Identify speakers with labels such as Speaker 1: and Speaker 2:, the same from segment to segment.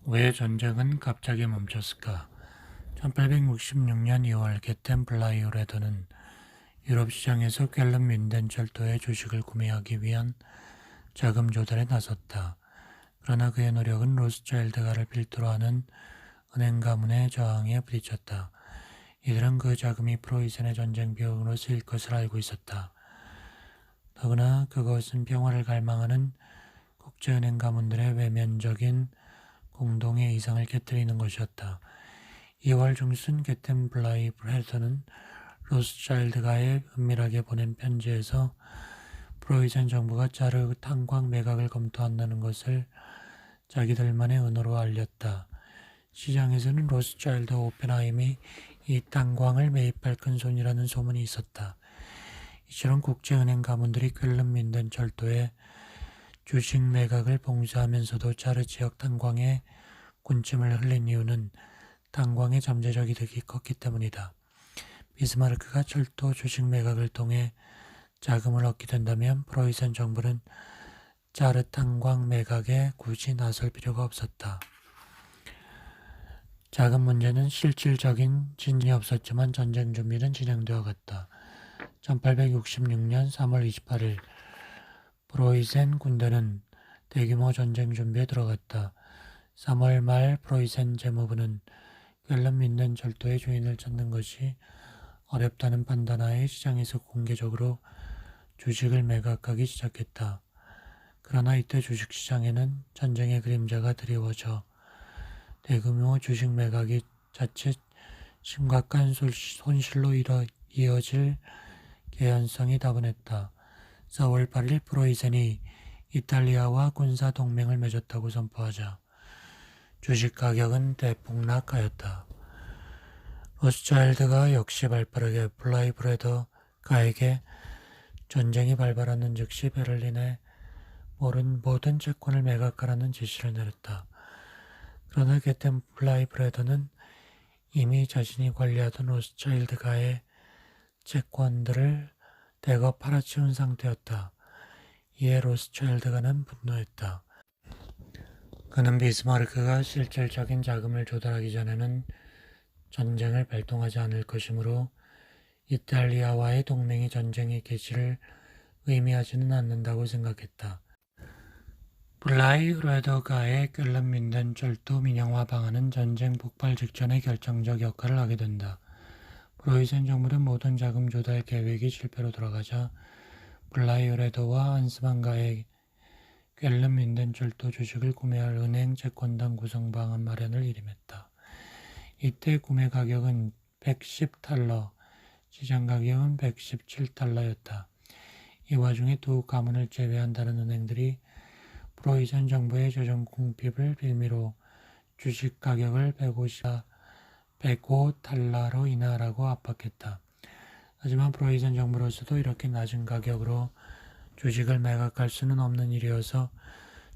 Speaker 1: 왜 전쟁은 갑자기 멈췄을까? 1866년 2월 게텐 블라이오레더는 유럽 시장에서 꿰른 민덴 철도의 주식을 구매하기 위한 자금 조달에 나섰다. 그러나 그의 노력은 로스차일드가를 필두로 하는 은행 가문의 저항에 부딪혔다. 이들은 그 자금이 프로이센의 전쟁 비용으로 쓰일 것을 알고 있었다. 더구나 그것은 평화를 갈망하는 국제은행 가문들의 외면적인 공동의 이상을 깨뜨리는 것이었다. 2월 중순 게텐 블라이브레더는 로스차일드가에 은밀하게 보낸 편지에서 프로이센 정부가 짜르 탄광 매각을 검토한다는 것을 자기들만의 은어로 알렸다. 시장에서는 로스차일드 오펜하임이 이 탄광을 매입할 큰손이라는 소문이 있었다. 이처럼 국제은행 가문들이 꿰른 민덴 철도에 주식 매각을 봉쇄하면서도 짜르 지역 탄광에 군침을 흘린 이유는 탄광의 잠재적 이득이 컸기 때문이다. 비스마르크가 철도 주식 매각을 통해 자금을 얻게 된다면 프로이센 정부는 짜르 탄광 매각에 굳이 나설 필요가 없었다. 자금 문제는 실질적인 진전이 없었지만 전쟁 준비는 진행되어 갔다. 1866년 3월 28일 프로이센 군대는 대규모 전쟁 준비에 들어갔다. 3월 말 프로이센 재무부는 꿰른 민덴 철도의 주인을 찾는 것이 어렵다는 판단하에 시장에서 공개적으로 주식을 매각하기 시작했다. 그러나 이때 주식시장에는 전쟁의 그림자가 드리워져 대규모 주식 매각이 자칫 심각한 손실로 이어질 개연성이 다분했다. 4월 8일 프로이센이 이탈리아와 군사 동맹을 맺었다고 선포하자 주식 가격은 대폭락하였다. 로스차일드가 역시 발빠르게 블라이브레더가에게 전쟁이 발발하는 즉시 베를린에 모든 채권을 매각하라는 지시를 내렸다. 그러나 게텐 블라이브레더는 이미 자신이 관리하던 로스차일드가의 채권들을 대거 팔아치운 상태였다. 이에 로스차일드가는 분노했다. 그는 비스마르크가 실질적인 자금을 조달하기 전에는 전쟁을 발동하지 않을 것이므로 이탈리아와의 동맹이 전쟁의 개시를 의미하지는 않는다고 생각했다. 블라이브레더가의 꿰른 민덴 철도 민영화 방안은 전쟁 폭발 직전에 결정적 역할을 하게 된다. 프로이센 정부는 모든 자금 조달 계획이 실패로 돌아가자 블라이브레더와 한스만가의 꿰른 민덴 철도 주식을 구매할 은행 채권당 구성 방안 마련을 일임했다. 이때 구매 가격은 110달러, 시장 가격은 117달러였다. 이 와중에 두 가문을 제외한 다른 은행들이 프로이센 정부의 조정 궁핍을 빌미로 주식 가격을 105달러로 인하하라고 압박했다. 하지만 프로이센 정부로서도 이렇게 낮은 가격으로 주식을 매각할 수는 없는 일이어서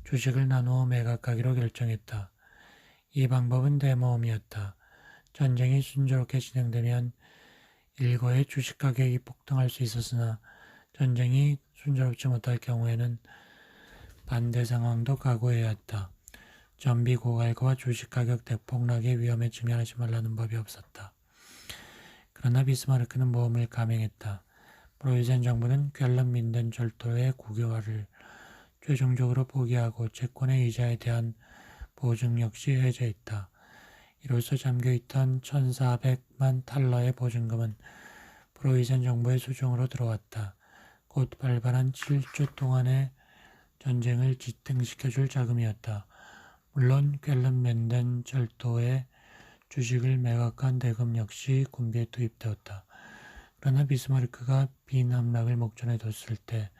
Speaker 1: 주식을 나누어 매각하기로 결정했다. 이 방법은 대모험이었다. 전쟁이 순조롭게 진행되면 일거에 주식 가격이 폭등할 수 있었으나 전쟁이 순조롭지 못할 경우에는 반대 상황도 각오해야 했다. 전비 고갈과 주식 가격 대폭락의 위험에 직면하지 말라는 법이 없었다. 그러나 비스마르크는 모험을 감행했다. 프로이센 정부는 꿰른 민덴 철도의 국유화를 최종적으로 포기하고 채권의 이자에 대한 보증 역시 해제했다. 이로써 잠겨있던 1,400만 달러의 보증금은 프로이센 정부의 수중으로 들어왔다. 곧 발발한 7주 동안의 전쟁을 지탱시켜줄 자금이었다. 물론 꿰른 민덴 철도의 주식을 매각한 대금 역시 군비에 투입되었다. 그러나 비스마르크가 빈 함락을 목전에 뒀을 때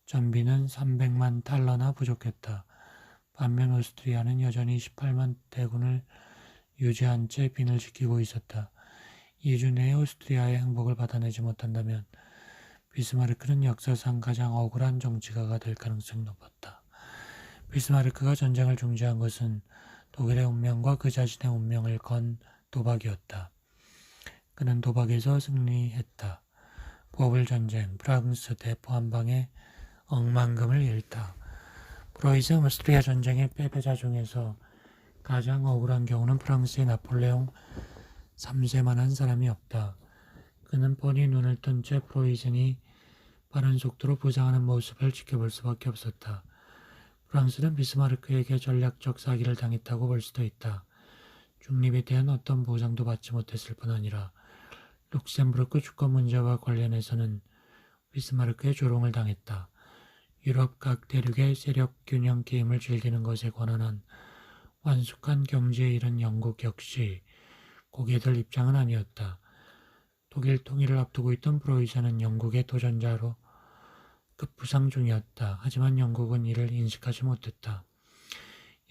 Speaker 1: 전비는 300만 달러나 부족했다. 반면 오스트리아는 여전히 18만 대군을 유지한 채 빈을 지키고 있었다. 2주 내에 오스트리아의 행복을 받아내지 못한다면 비스마르크는 역사상 가장 억울한 정치가가 될 가능성이 높았다. 비스마르크가 전쟁을 중지한 것은 독일의 운명과 그 자신의 운명을 건 도박이었다. 그는 도박에서 승리했다. 보블 전쟁, 프랑스 대포 한 방에 억만금을 잃다. 프로이센 오스트리아 전쟁의 패배자 중에서 가장 억울한 경우는 프랑스의 나폴레옹 3세만 한 사람이 없다. 그는 뻔히 눈을 뜬 채 프로이센이 빠른 속도로 부상하는 모습을 지켜볼 수밖에 없었다. 프랑스는 비스마르크에게 전략적 사기를 당했다고 볼 수도 있다. 중립에 대한 어떤 보장도 받지 못했을 뿐 아니라 룩셈부르크 주권 문제와 관련해서는 비스마르크의 조롱을 당했다. 유럽 각 대륙의 세력 균형 게임을 즐기는 것에 관한 완숙한 경지에 이른 영국 역시 고개 들 입장은 아니었다. 독일 통일을 앞두고 있던 프로이센은 영국의 도전자로 급부상 중이었다. 하지만 영국은 이를 인식하지 못했다.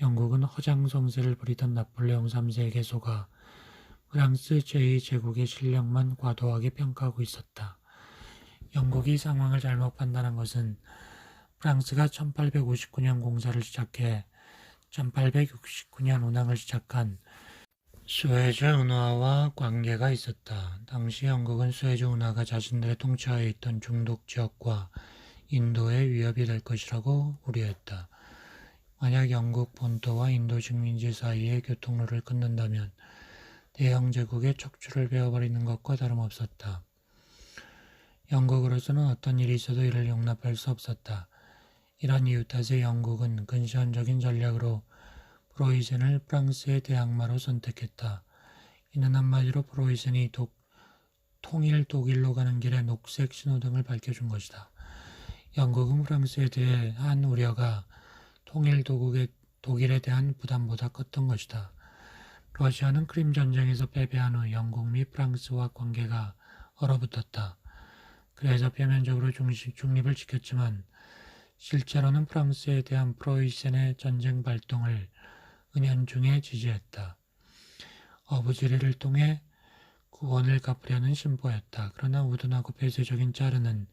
Speaker 1: 영국은 허장성세를 부리던 나폴레옹 3세에게 속아 프랑스 제2제국의 실력만 과도하게 평가하고 있었다. 영국이 상황을 잘못 판단한 것은 프랑스가 1859년 공사를 시작해 1869년 운항을 시작한 수에즈 운하와 관계가 있었다. 당시 영국은 수에즈 운하가 자신들의 통치하에 있던 중동 지역과 인도에 위협이 될 것이라고 우려했다. 만약 영국 본토와 인도 식민지 사이의 교통로를 끊는다면 대영 제국의 척추를 베어버리는 것과 다름없었다. 영국으로서는 어떤 일이 있어도 이를 용납할 수 없었다. 이런 이유 탓에 영국은 근시안적인 전략으로 프로이센을 프랑스의 대항마로 선택했다. 이는 한마디로 프로이센이 통일 독일로 가는 길에 녹색 신호등을 밝혀준 것이다. 영국은 프랑스에 대한 우려가 통일 독일에 대한 부담보다 컸던 것이다. 러시아는 크림 전쟁에서 패배한 후 영국 및 프랑스와 관계가 얼어붙었다. 그래서 표면적으로 중립을 지켰지만 실제로는 프랑스에 대한 프로이센의 전쟁 발동을 은연중에 지지했다. 어부지리를 통해 구원을 갚으려는 심보였다. 그러나 우둔하고 폐쇄적인 짜르는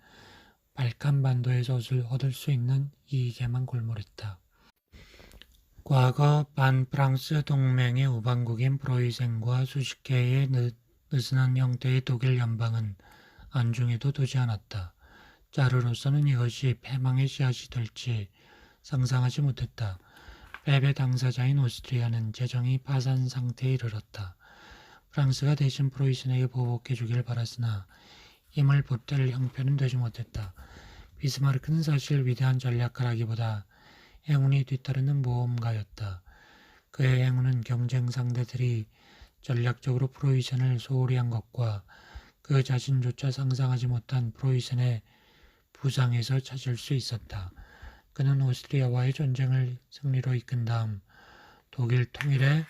Speaker 1: 발칸반도에서 얻을 수 있는 이익에만 골몰했다. 과거 반프랑스 동맹의 우방국인 프로이센과 수십 개의 느슨한 형태의 독일 연방은 안중에도 두지 않았다. 짜르로서는 이것이 패망의 씨앗이 될지 상상하지 못했다. 패배 당사자인 오스트리아는 재정이 파산 상태에 이르렀다. 프랑스가 대신 프로이센에게 보복해 주길 바랐으나 힘을 보탤 형편은 되지 못했다. 비스마르크는 사실 위대한 전략가라기보다 행운이 뒤따르는 모험가였다. 그의 행운은 경쟁 상대들이 전략적으로 프로이센을 소홀히 한 것과 그 자신조차 상상하지 못한 프로이센의 부상에서 찾을 수 있었다. 그는 오스트리아와의 전쟁을 승리로 이끈 다음 독일 통일의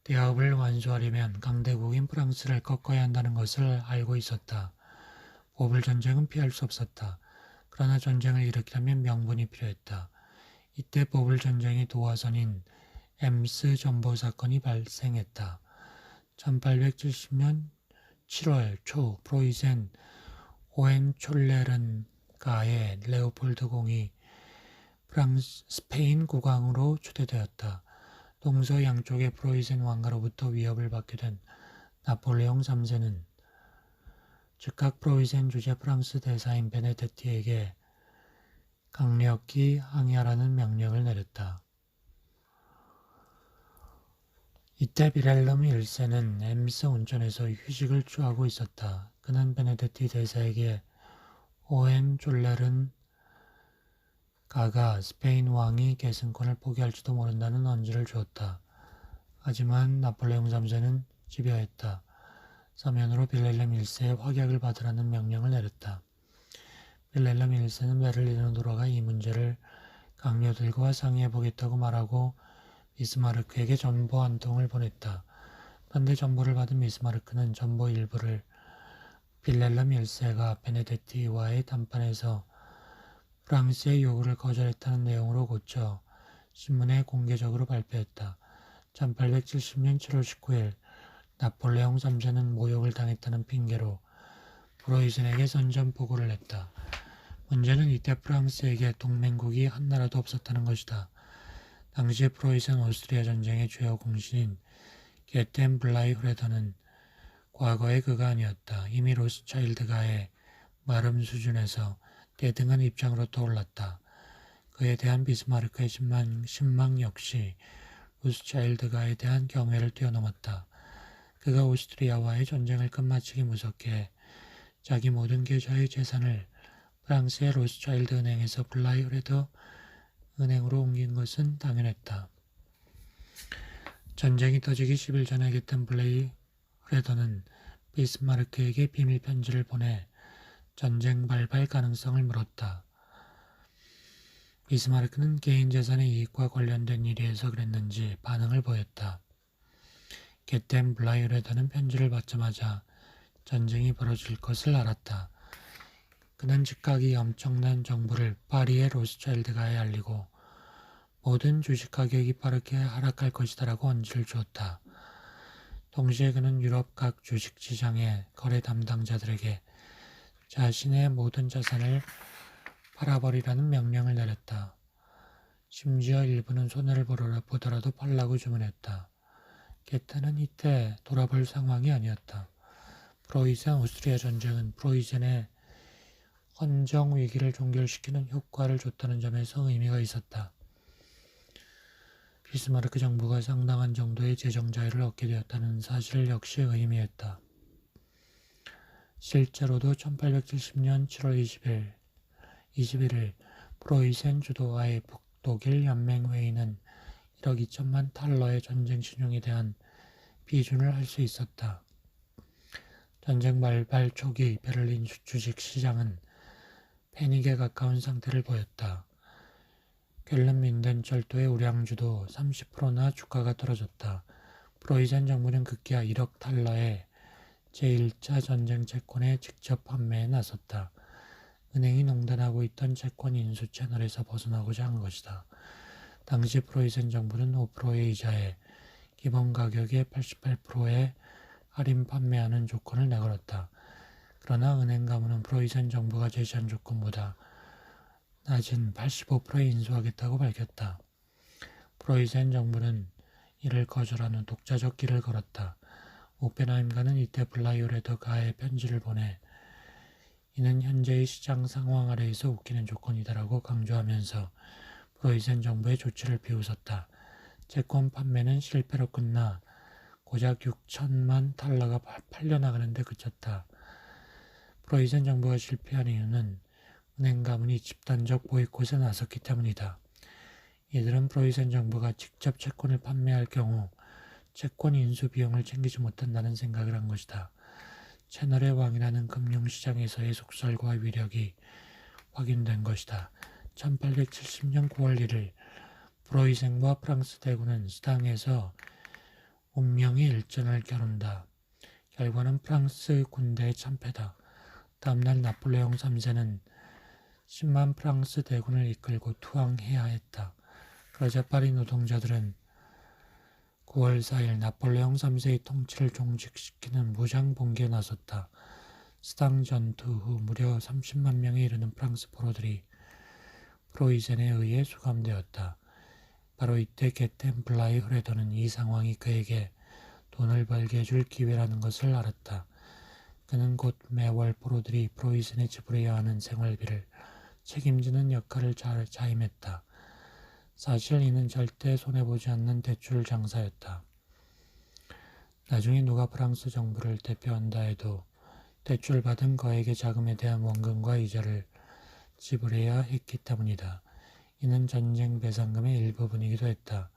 Speaker 1: 대업을 완수하려면 강대국인 프랑스를 꺾어야 한다는 것을 알고 있었다. 보불 전쟁은 피할 수 없었다. 그러나 전쟁을 일으키려면 명분이 필요했다. 이때 보불 전쟁의 도화선인 엠스 전보 사건이 발생했다. 1870년 7월 초 프로이센 오헨촐레른가의 레오폴드 공이 스페인 국왕으로 초대되었다. 동서 양쪽의 프로이센 왕가로부터 위협을 받게 된 나폴레옹 3세는 즉각 프로이센 주재 프랑스 대사인 베네데티에게 강력히 항의하라는 명령을 내렸다. 이때 비렐름 1세는 엠스 온천에서 휴식을 취하고 있었다. 그는 베네데티 대사에게 오헨졸레른 가가 스페인 왕이 계승권을 포기할지도 모른다는 언지를 주었다. 하지만 나폴레옹 3세는 집요했다. 서면으로 빌렐렘 1세의 확약을 받으라는 명령을 내렸다. 빌렐렘 1세는 베를린으로 돌아가 이 문제를 강요들과 상의해보겠다고 말하고 비스마르크에게 전보 한 통을 보냈다. 그런데 전보를 받은 비스마르크는 전보 일부를 빌렐렘 1세가 베네데티와의 담판에서 프랑스의 요구를 거절했다는 내용으로 고쳐 신문에 공개적으로 발표했다. 1870년 7월 19일 나폴레옹 3세는 모욕을 당했다는 핑계로 프로이센에게 선전포고를 냈다. 문제는 이때 프랑스에게 동맹국이 한나라도 없었다는 것이다. 당시 프로이센 오스트리아 전쟁의 주요 공신인 게텐 블라이흐레더는 과거의 그가 아니었다. 이미 로스차일드가의 마름 수준에서 대등한 입장으로 떠올랐다. 그에 대한 비스마르크의 신망 역시 로스차일드가에 대한 경외를 뛰어넘었다. 그가 오스트리아와의 전쟁을 끝마치기 무섭게 자기 모든 계좌의 재산을 프랑스의 로스차일드 은행에서 블라이흐레더 은행으로 옮긴 것은 당연했다. 전쟁이 터지기 10일 전에 겟텐 블라이흐레더는 비스마르크에게 비밀 편지를 보내 전쟁 발발 가능성을 물었다. 비스마르크는 개인 재산의 이익과 관련된 일이어서 그랬는지 반응을 보였다. 겟텐 블라이흐레더는 편지를 받자마자 전쟁이 벌어질 것을 알았다. 그는 즉각 이 엄청난 정보를 파리의 로스차일드가에 알리고 모든 주식 가격이 빠르게 하락할 것이다라고 언지를 주었다. 동시에 그는 유럽 각 주식시장의 거래 담당자들에게 자신의 모든 자산을 팔아버리라는 명령을 내렸다. 심지어 일부는 손해를 보더라도 팔라고 주문했다. 게타는 이때 돌아볼 상황이 아니었다. 프로이센 오스트리아 전쟁은 프로이센의 헌정 위기를 종결시키는 효과를 줬다는 점에서 의미가 있었다. 비스마르크 정부가 상당한 정도의 재정 자유를 얻게 되었다는 사실 역시 의미했다. 실제로도 1870년 7월 21일 프로이센 주도하의 북독일 연맹회의는 1억 2천만 달러의 전쟁 신용에 대한 비준을 할 수 있었다. 전쟁 발발 초기 베를린 주식시장은 패닉에 가까운 상태를 보였다. 뾰른민덴 철도의 우량주도 30%나 주가가 떨어졌다. 프로이센 정부는 급기야 1억 달러의 제1차 전쟁 채권의 직접 판매에 나섰다. 은행이 농단하고 있던 채권 인수 채널에서 벗어나고자 한 것이다. 당시 프로이센 정부는 5%의 이자에 기본 가격의 88%의 할인 판매하는 조건을 내걸었다. 그러나 은행 가문은 프로이센 정부가 제시한 조건보다 낮은 85%에 인수하겠다고 밝혔다. 프로이센 정부는 이를 거절한 후 독자적 길을 걸었다. 오펜하임가는 이때 블라이흐레더가에 편지를 보내 이는 현재의 시장 상황 아래에서 웃기는 조건이다라고 강조하면서 프로이센 정부의 조치를 비웃었다. 채권 판매는 실패로 끝나 고작 6천만 달러가 팔려나가는데 그쳤다. 프로이센 정부가 실패한 이유는 은행 가문이 집단적 보이콧에 나섰기 때문이다. 이들은 프로이센 정부가 직접 채권을 판매할 경우 채권 인수 비용을 챙기지 못한다는 생각을 한 것이다. 채널의 왕이라는 금융시장에서의 속설과 위력이 확인된 것이다. 1870년 9월 1일 프로이센과 프랑스 대군은 스당에서 운명의 일전을 겨룬다. 결과는 프랑스 군대의 참패다. 다음날 나폴레옹 3세는 10만 프랑스 대군을 이끌고 투항해야 했다. 그러자 파리 노동자들은 9월 4일 나폴레옹 3세의 통치를 종식시키는 무장 봉기에 나섰다. 스당 전투 후 무려 30만 명에 이르는 프랑스 포로들이 프로이센에 의해 수감되었다. 바로 이때 겟텐 블라이흐레더는 이 상황이 그에게 돈을 벌게 해줄 기회라는 것을 알았다. 그는 곧 매월 포로들이 프로이센에 지불해야 하는 생활비를 책임지는 역할을 잘 자임했다. 사실 이는 절대 손해보지 않는 대출 장사였다. 나중에 누가 프랑스 정부를 대표한다 해도 대출받은 거액의 자금에 대한 원금과 이자를 지불해야 했기 때문이다. 이는 전쟁 배상금의 일부분이기도 했다.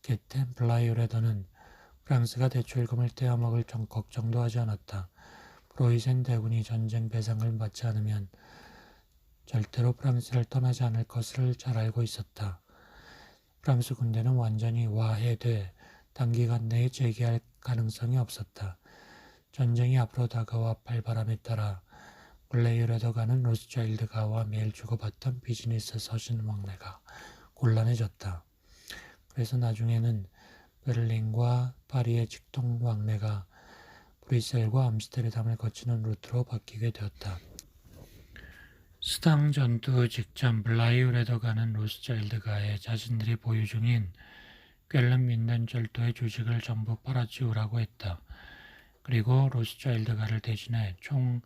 Speaker 1: 겟텐 블라이흐레더는 프랑스가 대출금을 떼어먹을 걱정도 하지 않았다. 프로이센 대군이 전쟁 배상을 받지 않으면 절대로 프랑스를 떠나지 않을 것을 잘 알고 있었다. 프랑스 군대는 완전히 와해돼 단기간 내에 재개할 가능성이 없었다. 전쟁이 앞으로 다가와 발바람에 따라 블라이흐레더가는 로스차일드가와 매일 주고받던 비즈니스 서신 왕래가 곤란해졌다. 그래서 나중에는 베를린과 파리의 직통 왕래가 브뤼셀과 암스테르담을 거치는 루트로 바뀌게 되었다. 스당 전투 직전 블라이흐레더가는 로스차일드가에 자신들이 보유 중인 뾰른민덴 철도의 주식을 전부 팔아치우라고 했다. 그리고 로스차일드가를 대신해 총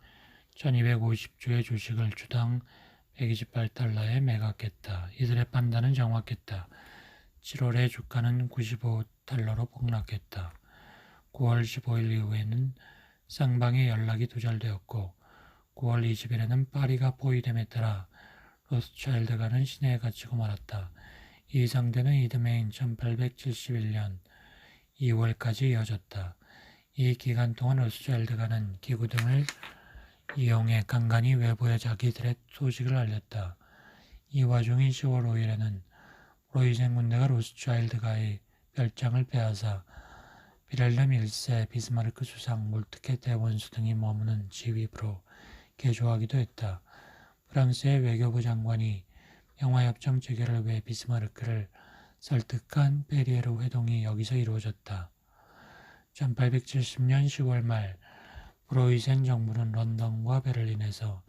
Speaker 1: 1250주의 주식을 주당 128달러에 매각했다. 이들의 판단은 정확했다. 7월에 주가는 95달러로 폭락했다. 9월 15일 이후에는 쌍방의 연락이 두절되었고 9월 20일에는 파리가 포위됨에 따라 로스차일드가는 시내에 갇히고 말았다. 이 상태는 이듬해인 1871년 2월까지 이어졌다. 이 기간 동안 로스차일드가는 기구 등을 이용해 간간히 외부의 자기들의 소식을 알렸다. 이 와중인 10월 5일에는 프로이센 군대가 로스차일드가의 별장을 빼앗아 빌헬름 1세, 비스마르크 수상, 몰트케 대원수 등이 머무는 지휘부로 개조하기도 했다. 프랑스의 외교부 장관이 평화협정 체결을 위해 비스마르크를 설득한 베리에르 회동이 여기서 이루어졌다. 1870년 10월 말 프로이센 정부는 런던과 베를린에서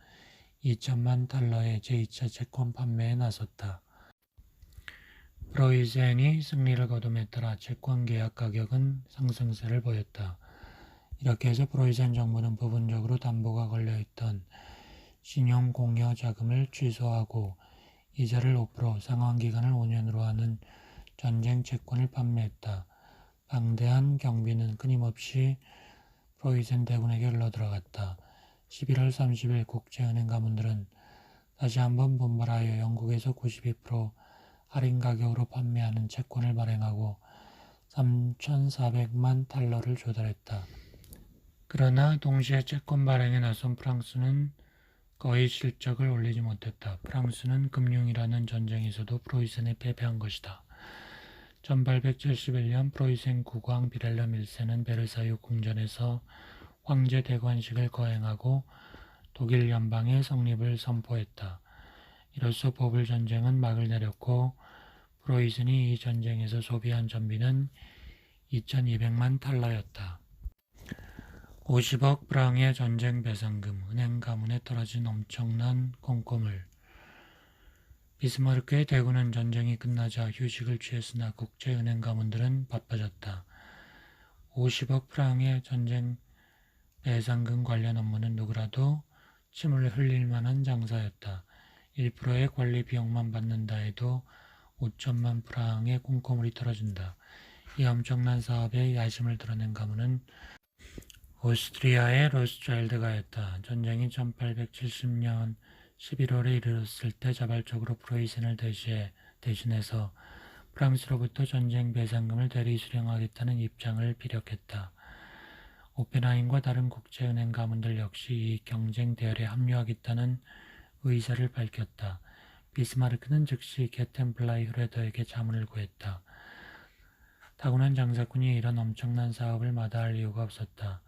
Speaker 1: 2천만 달러의 제2차 채권 판매에 나섰다. 프로이센이 승리를 거둠에 따라 채권 계약 가격은 상승세를 보였다. 이렇게 해서 프로이센 정부는 부분적으로 담보가 걸려있던 신용 공여 자금을 취소하고 이자를 5%, 상환기간을 5년으로 하는 전쟁 채권을 판매했다. 방대한 경비는 끊임없이 프로이센 대군에게 흘러들어갔다. 11월 30일 국제은행 가문들은 다시 한번 분발하여 영국에서 92% 할인 가격으로 판매하는 채권을 발행하고 3,400만 달러를 조달했다. 그러나 동시에 채권 발행에 나선 프랑스는 거의 실적을 올리지 못했다. 프랑스는 금융이라는 전쟁에서도 프로이센에 패배한 것이다. 1871년 프로이센 국왕 빌헬름 1세는 베르사유 궁전에서 황제 대관식을 거행하고 독일 연방의 성립을 선포했다. 이로써 보불 전쟁은 막을 내렸고 프로이센이 이 전쟁에서 소비한 전비는 2,200만 달러였다. 50억 프랑의 전쟁 배상금, 은행 가문에 떨어진 엄청난 콩고물. 비스마르크의 대군은 전쟁이 끝나자 휴식을 취했으나 국제은행 가문들은 바빠졌다. 50억 프랑의 전쟁 배상금 관련 업무는 누구라도 침을 흘릴 만한 장사였다. 1%의 관리 비용만 받는다 해도 5천만 프랑의 콩고물이 떨어진다. 이 엄청난 사업에 야심을 드러낸 가문은 오스트리아의 로스차일드가였다. 전쟁이 1870년 11월에 이르렀을 때 자발적으로 프로이센을 대신해서 프랑스로부터 전쟁 배상금을 대리 수령하겠다는 입장을 피력했다. 오펜하임과 다른 국제은행 가문들 역시 이 경쟁 대열에 합류하겠다는 의사를 밝혔다. 비스마르크는 즉시 게텐플라이 흐레더에게 자문을 구했다. 타고난 장사꾼이 이런 엄청난 사업을 마다할 이유가 없었다.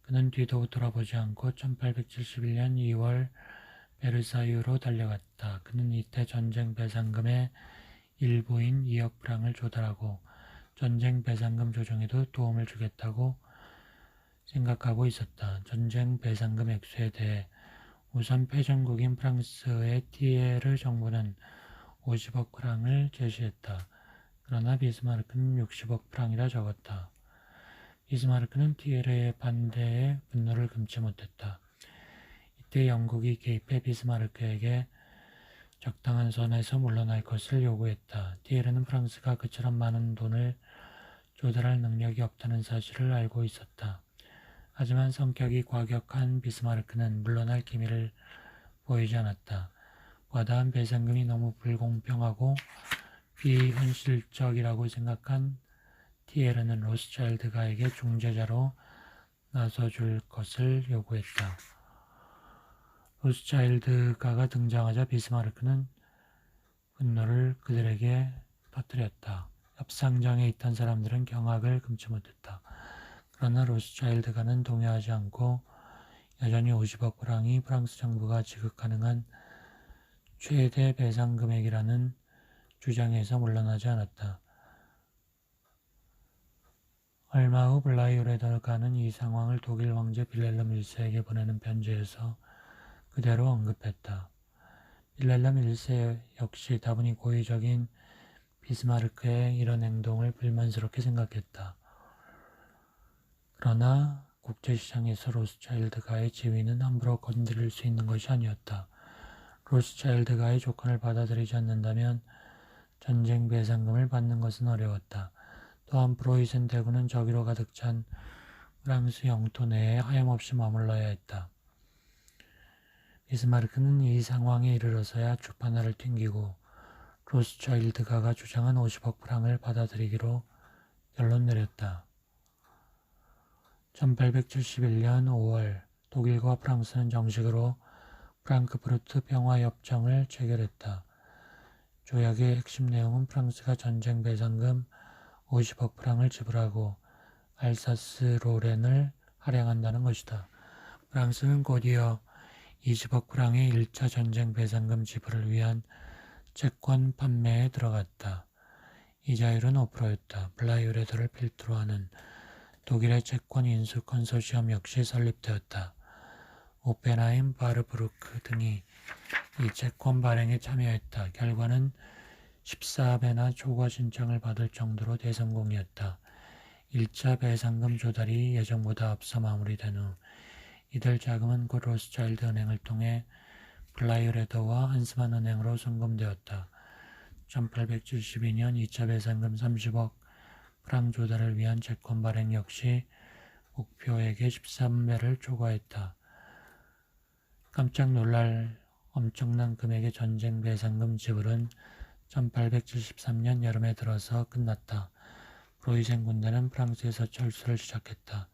Speaker 1: 그는 뒤도 돌아보지 않고 1871년 2월 베르사유로 달려갔다. 그는 이때 전쟁 배상금의 일부인 2억 프랑을 조달하고 전쟁 배상금 조정에도 도움을 주겠다고 생각하고 있었다. 전쟁 배상금 액수에 대해 우선 패전국인 프랑스의 티에르 정부는 50억 프랑을 제시했다. 그러나 비스마르크는 60억 프랑이라 적었다. 비스마르크는 티에르의 반대에 분노를 금치 못했다. 이때 영국이 개입해 비스마르크에게 적당한 선에서 물러날 것을 요구했다. 티에르는 프랑스가 그처럼 많은 돈을 조달할 능력이 없다는 사실을 알고 있었다. 하지만 성격이 과격한 비스마르크는 물러날 기미를 보이지 않았다. 과다한 배상금이 너무 불공평하고 비현실적이라고 생각한 티에르는 로스차일드가에게 중재자로 나서줄 것을 요구했다. 로스차일드가가 등장하자 비스마르크는 분노를 그들에게 터뜨렸다. 협상장에 있던 사람들은 경악을 금치 못했다. 그러나 로스차일드가는 동요하지 않고 여전히 50억 프랑이 프랑스 정부가 지급 가능한 최대 배상 금액이라는 주장에서 물러나지 않았다. 얼마 후 블라이오레더가는 이 상황을 독일 황제 빌헬름 1세에게 보내는 편지에서 그대로 언급했다. 빌헬름 1세 역시 다분히 고의적인 비스마르크의 이런 행동을 불만스럽게 생각했다. 그러나 국제시장에서 로스차일드가의 지위는 함부로 건드릴 수 있는 것이 아니었다. 로스차일드가의 조건을 받아들이지 않는다면 전쟁 배상금을 받는 것은 어려웠다. 또한 프로이센 대군은 저기로 가득 찬 프랑스 영토 내에 하염없이 머물러야 했다. 비스마르크는 이 상황에 이르러서야 주판화를 튕기고 로스차일드가가 주장한 50억 프랑을 받아들이기로 결론 내렸다. 1871년 5월 독일과 프랑스는 정식으로 프랑크푸르트 평화협정을 체결했다. 조약의 핵심 내용은 프랑스가 전쟁 배상금 50억 프랑을 지불하고 알사스 로렌을 할양한다는 것이다. 프랑스는 곧이어 20억 프랑의 1차 전쟁 배상금 지불을 위한 채권 판매에 들어갔다. 이자율은 5%였다. 블라이유레더를 필두로 하는 독일의 채권 인수 컨소시엄 역시 설립되었다. 오펜하임, 바르브루크 등이 이 채권 발행에 참여했다. 결과는 14배나 초과 신청을 받을 정도로 대성공이었다. 1차 배상금 조달이 예정보다 앞서 마무리된 후 이들 자금은 곧 로스차일드 은행을 통해 블라이유레더와 한스만 은행으로 송금되었다. 1872년 2차 배상금 30억 프랑 조달을 위한 채권 발행 역시 목표액의 13배를 초과했다. 깜짝 놀랄 엄청난 금액의 전쟁 배상금 지불은 1873년 여름에 들어서 끝났다. 프로이센 군대는 프랑스에서 철수를 시작했다.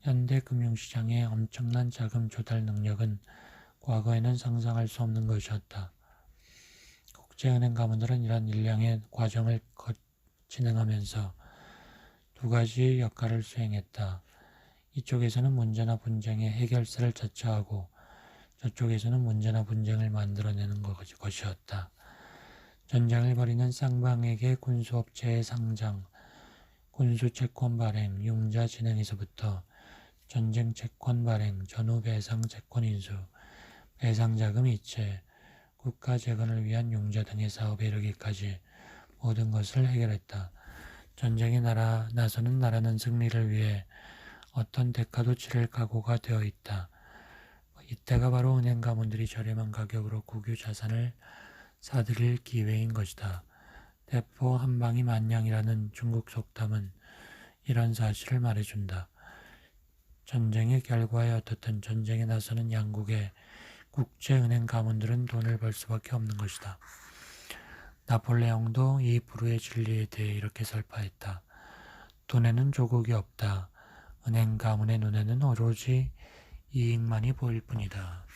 Speaker 1: 현대 금융시장의 엄청난 자금 조달 능력은 과거에는 상상할 수 없는 것이었다. 국제은행 가문들은 이러한 일량의 과정을 진행하면서 두 가지 역할을 수행했다. 이쪽에서는 문제나 분쟁의 해결사를 자처하고 저쪽에서는 문제나 분쟁을 만들어내는 것이었다. 전쟁을 벌이는 쌍방에게 군수업체의 상장, 군수채권 발행, 융자 진행에서부터 전쟁 채권 발행, 전후 배상 채권 인수, 배상자금 이체, 국가 재건을 위한 융자 등의 사업에 이르기까지 모든 것을 해결했다. 전쟁에 나서는 나라는 승리를 위해 어떤 대가도 치를 각오가 되어 있다. 이때가 바로 은행 가문들이 저렴한 가격으로 국유 자산을 사들일 기회인 것이다. 대포 한 방이 만냥이라는 중국 속담은 이런 사실을 말해준다. 전쟁의 결과에 어떻든 전쟁에 나서는 양국의 국제은행 가문들은 돈을 벌 수밖에 없는 것이다. 나폴레옹도 이 불후의 진리에 대해 이렇게 설파했다. 돈에는 조국이 없다. 은행 가문의 눈에는 오로지 이익만이 보일 뿐이다.